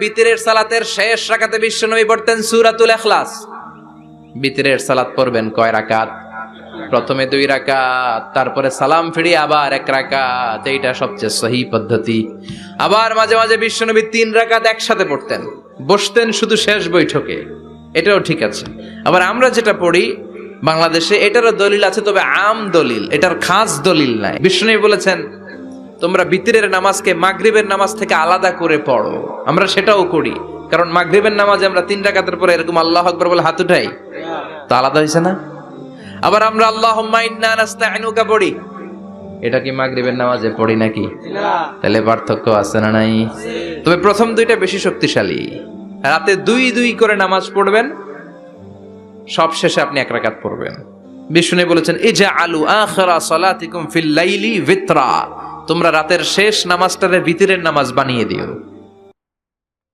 বিতরের সালাতের শেষ রাকাতে বিশ্বনবী পড়তেন সূরাতুল ইখলাস। বিতরের সালাত পড়বেন কয় রাকাত? প্রথমে 2 রাকাত, তারপরে সালাম ফিরিয়ে আবার 1 রাকাত। এইটা সবচেয়ে সহি পদ্ধতি। আবার মাঝে মাঝে বিশ্বনবী 3 রাকাত একসাথে পড়তেন, বসতেন শুধু শেষ বৈঠকে, এটাও ঠিক আছে। আবার আমরা যেটা পড়ি বাংলাদেশে, এটারও দলিল আছে, তবে আম দলিল, এটার খাস দলিল নাই। বিশ্বনবী বলেছেন তোমরা বিতরের নামাজকে মাগরিবের নামাজ থেকে আলাদা করে পড়ো। আমরা সেটাও করি, কারণ মাগরিবের নামাজে আমরা 3 রাকাতের পরে এরকম আল্লাহু আকবার বলে হাত উঠাই, তো আলাদা হয়েছে না? আবার আমরা আল্লাহুম্মা ইন্না নাস্তাইনুকা পড়ি, এটা কি মাগরিবের নামাজে পড়ি নাকি? তাহলে পার্থক্য আছে না নাই? তবে প্রথম 2টা বেশি শক্তিশালী। রাতে 2 করে নামাজ পড়বেন, সব শেষে আপনি 1 রাকাত পড়বেন। বিষ্ণু বলেছেন ইজআলু আখিরা সালাতিকুম ফিল লাইলি ভিতরা, তোমরা রাতের শেষ নামাজটারে ভিতরের নামাজ বানিয়ে দিও।